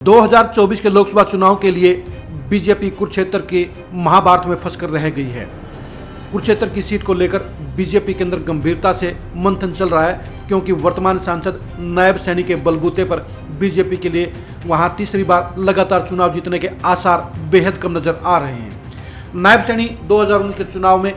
2024 के लोकसभा चुनाव के लिए बीजेपी कुरुक्षेत्र के महाभारत में फंसकर रह गई है। कुरुक्षेत्र की सीट को लेकर बीजेपी के अंदर गंभीरता से मंथन चल रहा है, क्योंकि वर्तमान सांसद नायब सैनी के बलबूते पर बीजेपी के लिए वहां तीसरी बार लगातार चुनाव जीतने के आसार बेहद कम नजर आ रहे हैं। नायब सैनी 2019 के चुनाव में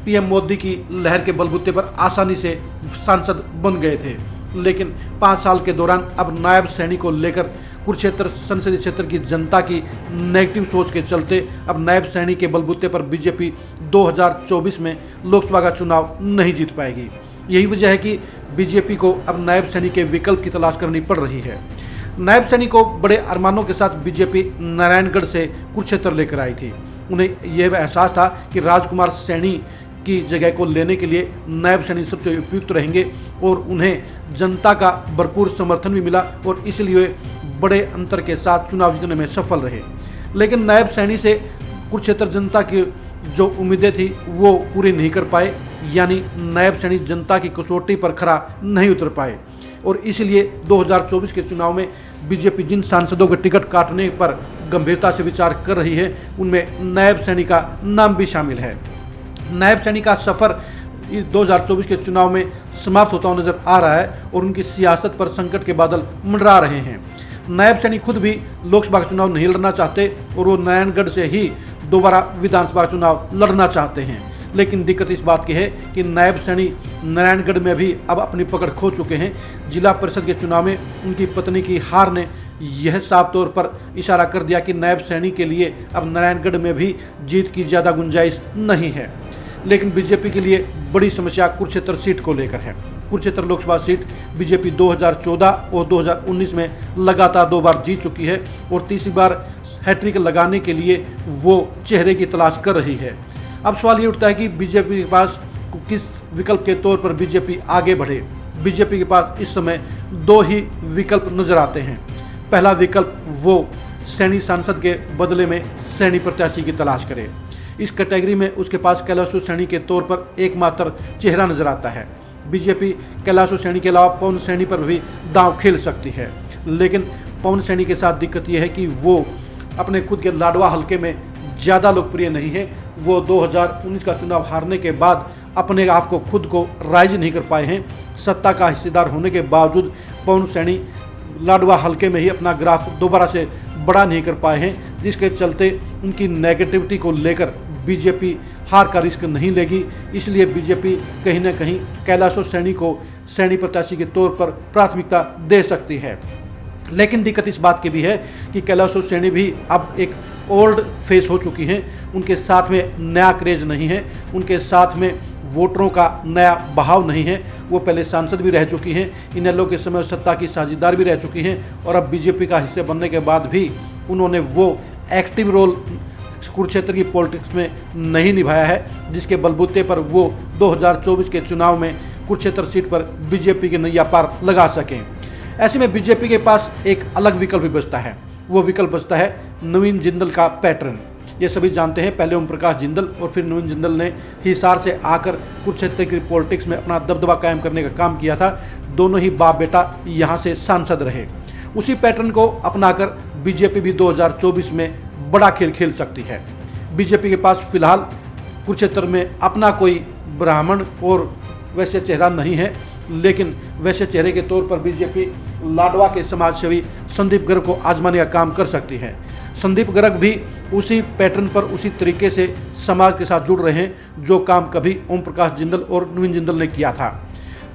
पीएम मोदी की लहर के बलबूते पर आसानी से सांसद बन गए थे, लेकिन 5 साल के दौरान अब नायब सैनी को लेकर कुरुक्षेत्र संसदीय क्षेत्र की जनता की नेगेटिव सोच के चलते अब नायब सैनी के बलबूते पर बीजेपी 2024 में लोकसभा का चुनाव नहीं जीत पाएगी। यही वजह है कि बीजेपी को अब नायब सैनी के विकल्प की तलाश करनी पड़ रही है। नायब सैनी को बड़े अरमानों के साथ बीजेपी नारायणगढ़ से कुरुक्षेत्र लेकर आई थी। उन्हें यह एहसास था कि राजकुमार सैनी की जगह को लेने के लिए नायब सैनी सबसे उपयुक्त रहेंगे और उन्हें जनता का भरपूर समर्थन भी मिला और इसलिए बड़े अंतर के साथ चुनाव जीतने में सफल रहे। लेकिन नायब सैनी से कुरुक्षेत्र जनता की जो उम्मीदें थी वो पूरी नहीं कर पाए, यानी नायब सैनी जनता की कसौटी पर खरा नहीं उतर पाए और इसलिए 2024 के चुनाव में बीजेपी जिन सांसदों के टिकट काटने पर गंभीरता से विचार कर रही है उनमें नायब सैनी का नाम भी शामिल है। नायब सैनी का सफ़र 2024 के चुनाव में समाप्त होता हुआ नजर आ रहा है और उनकी सियासत पर संकट के बादल मंडरा रहे हैं। नायब सैनी खुद भी लोकसभा का चुनाव नहीं लड़ना चाहते और वो नारायणगढ़ से ही दोबारा विधानसभा चुनाव लड़ना चाहते हैं। लेकिन दिक्कत इस बात की है कि नायब सैनी नारायणगढ़ में भी अब अपनी पकड़ खो चुके हैं। जिला परिषद के चुनाव में उनकी पत्नी की हार ने यह साफ तौर पर इशारा कर दिया कि नायब सैनी के लिए अब नारायणगढ़ में भी जीत की ज़्यादा गुंजाइश नहीं है। लेकिन बीजेपी के लिए बड़ी समस्या कुरुक्षेत्र सीट को लेकर है। कुरुक्षेत्र लोकसभा सीट बीजेपी 2014 और 2019 में लगातार 2 बार जीत चुकी है और तीसरी बार हैट्रिक लगाने के लिए वो चेहरे की तलाश कर रही है। अब सवाल ये उठता है कि बीजेपी के पास किस विकल्प के तौर पर बीजेपी आगे बढ़े। बीजेपी के पास इस समय 2 ही विकल्प नजर आते हैं। पहला विकल्प वो सैनी सांसद के बदले में सैनी प्रत्याशी की तलाश करे। इस कैटेगरी में उसके पास कैलाशो सैनी के तौर पर एकमात्र चेहरा नजर आता है। बीजेपी कैलाशो सैनी के अलावा पवन सैनी पर भी दांव खेल सकती है, लेकिन पवन सैनी के साथ दिक्कत यह है कि वो अपने खुद के लाडवा हलके में ज़्यादा लोकप्रिय नहीं है। वो 2019 का चुनाव हारने के बाद अपने आप को खुद को राइज नहीं कर पाए हैं। सत्ता का हिस्सेदार होने के बावजूद पवन सैनी लाडवा हलके में ही अपना ग्राफ दोबारा से बड़ा नहीं कर पाए हैं, जिसके चलते उनकी नेगेटिविटी को लेकर बीजेपी हार का रिस्क नहीं लेगी। इसलिए बीजेपी कहीं ना कहीं कैलाशो सैनी को सैनी प्रत्याशी के तौर पर प्राथमिकता दे सकती है। लेकिन दिक्कत इस बात की भी है कि कैलाशो सैनी भी अब एक ओल्ड फेस हो चुकी हैं। उनके साथ में नया क्रेज नहीं है, उनके साथ में वोटरों का नया बहाव नहीं है। वो पहले सांसद भी रह चुकी हैं, इनेलो के समय सत्ता की साझेदार भी रह चुकी हैं और अब बीजेपी का हिस्सा बनने के बाद भी उन्होंने वो एक्टिव रोल कुरुक्षेत्र की पॉलिटिक्स में नहीं निभाया है, जिसके बलबूते पर वो 2024 के चुनाव में कुरुक्षेत्र सीट पर बीजेपी की नैया पार लगा सकें। ऐसे में बीजेपी के पास एक अलग विकल्प भी बचता है। वो विकल्प बचता है नवीन जिंदल का पैटर्न। ये सभी जानते हैं, पहले ओम प्रकाश जिंदल और फिर नवीन जिंदल ने हिसार से आकर कुरुक्षेत्र की पॉलिटिक्स में अपना दबदबा कायम करने का काम किया था। दोनों ही बाप बेटा यहाँ से सांसद रहे। उसी पैटर्न को अपनाकर बीजेपी भी 2024 में बड़ा खेल खेल सकती है। बीजेपी के पास फिलहाल कुरुक्षेत्र में अपना कोई ब्राह्मण और वैसे चेहरा नहीं है, लेकिन वैसे चेहरे के तौर पर बीजेपी लाडवा के समाजसेवी संदीप गर्ग को आजमाने का काम कर सकती है। संदीप गर्ग भी उसी पैटर्न पर उसी तरीके से समाज के साथ जुड़ रहे हैं जो काम कभी ओम प्रकाश जिंदल और नवीन जिंदल ने किया था।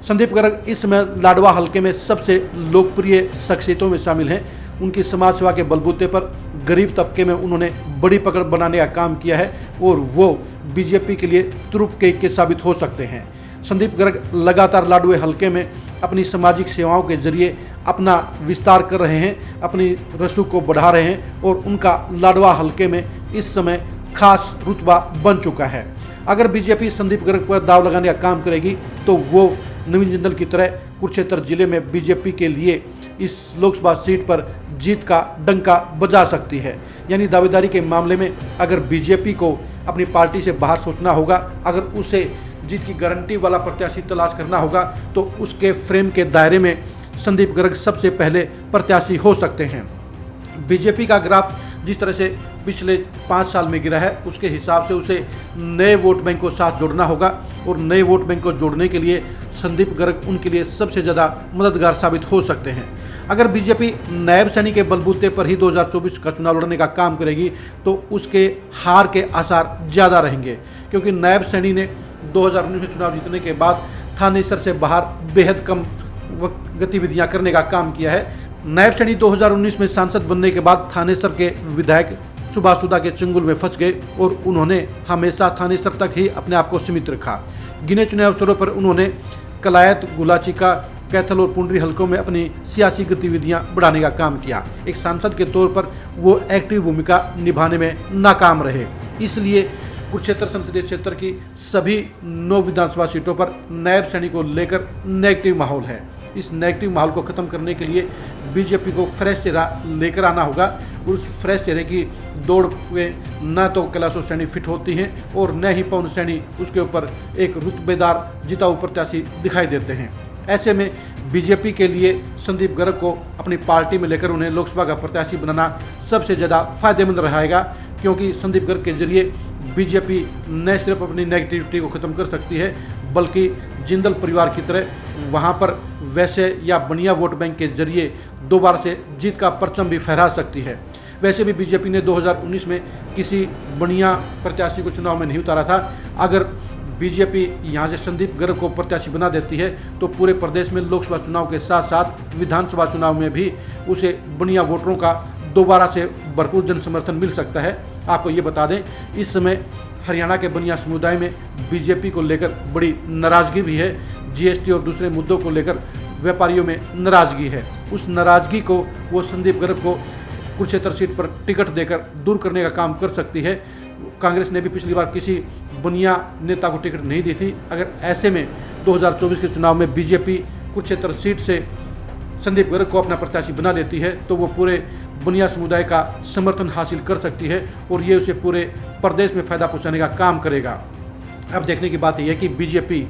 संदीप गर्ग इस समय लाडवा हलके में सबसे लोकप्रिय शख्सियतों में शामिल हैं। उनकी समाज सेवा के बलबूते पर गरीब तबके में उन्होंने बड़ी पकड़ बनाने का काम किया है और वो बीजेपी के लिए तुरुप के साबित हो सकते हैं। संदीप गर्ग लगातार लाडवे हलके में अपनी सामाजिक सेवाओं के जरिए अपना विस्तार कर रहे हैं, अपनी रसूख को बढ़ा रहे हैं और उनका लाडवा हलके में इस समय खास रुतबा बन चुका है। अगर बीजेपी संदीप गर्ग पर दाव लगाने का काम करेगी तो वो नवीन जिंदल की तरह कुरुक्षेत्र जिले में बीजेपी के लिए इस लोकसभा सीट पर जीत का डंका बजा सकती है। यानी दावेदारी के मामले में अगर बीजेपी को अपनी पार्टी से बाहर सोचना होगा, अगर उसे जीत की गारंटी वाला प्रत्याशी तलाश करना होगा, तो उसके फ्रेम के दायरे में संदीप गर्ग सबसे पहले प्रत्याशी हो सकते हैं। बीजेपी का ग्राफ जिस तरह से पिछले 5 साल में गिरा है, उसके हिसाब से उसे नए वोट बैंक को साथ जोड़ना होगा और नए वोट बैंक को जोड़ने के लिए संदीप गर्ग उनके लिए सबसे ज़्यादा मददगार साबित हो सकते हैं। अगर बीजेपी नायब सैनी के बलबूते पर ही 2024 का चुनाव लड़ने का काम करेगी तो उसके हार के आसार ज़्यादा रहेंगे, क्योंकि नायब सैनी ने 2019 में चुनाव जीतने के बाद थानेसर से बाहर बेहद कम गतिविधियां करने का काम किया है। नायब सैनी 2019 में सांसद बनने के बाद थानेसर के विधायक सुभाष सुधा के चंगुल में फंस गए और उन्होंने हमेशा थानेसर तक ही अपने आप को सीमित रखा। गिने चुने अवसरों पर उन्होंने कलायत, गुलाचिका, कैथल और पुंडरी हलकों में अपनी सियासी गतिविधियां बढ़ाने का काम किया। एक सांसद के तौर पर वो एक्टिव भूमिका निभाने में नाकाम रहे। इसलिए कुरुक्षेत्र संसदीय क्षेत्र की सभी 9 विधानसभा सीटों पर नायब सैनी को लेकर नेगेटिव माहौल है। इस नेगेटिव माहौल को खत्म करने के लिए बीजेपी को फ्रेश चेहरा लेकर आना होगा। उस फ्रेश चेहरे की दौड़ में न तो कैलाश सैनी फिट होती हैं और न ही पवन सैनी उसके ऊपर एक रुतबेदार जिताऊ प्रत्याशी दिखाई देते हैं। ऐसे में बीजेपी के लिए संदीप गर्ग को अपनी पार्टी में लेकर उन्हें लोकसभा का प्रत्याशी बनाना सबसे ज़्यादा फायदेमंद रहेगा, क्योंकि संदीप गर्ग के जरिए बीजेपी न सिर्फ अपनी नेगेटिविटी को खत्म कर सकती है बल्कि जिंदल परिवार की तरह वहां पर वैसे या बनिया वोट बैंक के जरिए दोबारा से जीत का परचम भी फहरा सकती है। वैसे भी बीजेपी ने 2019 में किसी बनिया प्रत्याशी को चुनाव में नहीं उतारा था। अगर बीजेपी यहां से संदीप गर्ग को प्रत्याशी बना देती है तो पूरे प्रदेश में लोकसभा चुनाव के साथ साथ विधानसभा चुनाव में भी उसे बनिया वोटरों का दोबारा से भरपूर जन समर्थन मिल सकता है। आपको ये बता दें, इस समय हरियाणा के बनिया समुदाय में बीजेपी को लेकर बड़ी नाराजगी भी है। जीएसटी और दूसरे मुद्दों को लेकर व्यापारियों में नाराजगी है। उस नाराजगी को वो संदीप गर्ग को कुरुक्षेत्र सीट पर टिकट देकर दूर करने का काम कर सकती है। कांग्रेस ने भी पिछली बार किसी बनिया नेता को टिकट नहीं दी थी। अगर ऐसे में 2024 के चुनाव में बीजेपी कुरुक्षेत्र सीट से संदीप गर्ग को अपना प्रत्याशी बना लेती है तो वो पूरे बनिया समुदाय का समर्थन हासिल कर सकती है और ये उसे पूरे प्रदेश में फायदा पहुंचाने का काम करेगा। अब देखने की बात यह है कि बीजेपी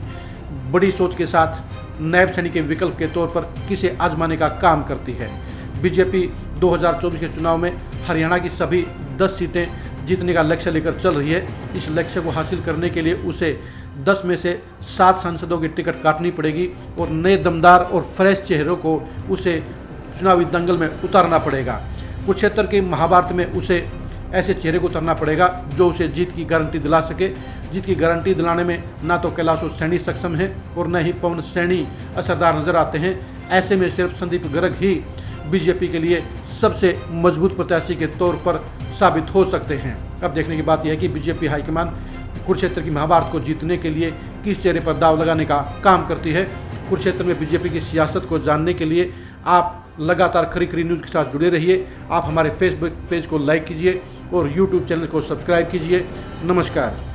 बड़ी सोच के साथ नायब सैनी के विकल्प के तौर पर किसे आजमाने का काम करती है। बीजेपी 2024 के चुनाव में हरियाणा की सभी 10 सीटें जीतने का लक्ष्य लेकर चल रही है। इस लक्ष्य को हासिल करने के लिए उसे 10 में से 7 सांसदों की टिकट काटनी पड़ेगी और नए दमदार और फ्रेश चेहरों को उसे चुनावी दंगल में उतारना पड़ेगा। कुरुक्षेत्र के महाभारत में उसे ऐसे चेहरे को उतारना पड़ेगा जो उसे जीत की गारंटी दिला सके। जीत की गारंटी दिलाने में ना तो कैलाश सैनी सक्षम है और न ही पवन सैनी असरदार नजर आते हैं। ऐसे में सिर्फ संदीप गर्ग ही बीजेपी के लिए सबसे मजबूत प्रत्याशी के तौर पर साबित हो सकते हैं। अब देखने की बात यह है कि बीजेपी हाईकमान कुरुक्षेत्र की महाभारत को जीतने के लिए किस चेहरे पर दाव लगाने का काम करती है। कुरुक्षेत्र में बीजेपी की सियासत को जानने के लिए आप लगातार खरी खरी न्यूज़ के साथ जुड़े रहिए। आप हमारे फेसबुक पेज को लाइक कीजिए और यूट्यूब चैनल को सब्सक्राइब कीजिए। नमस्कार।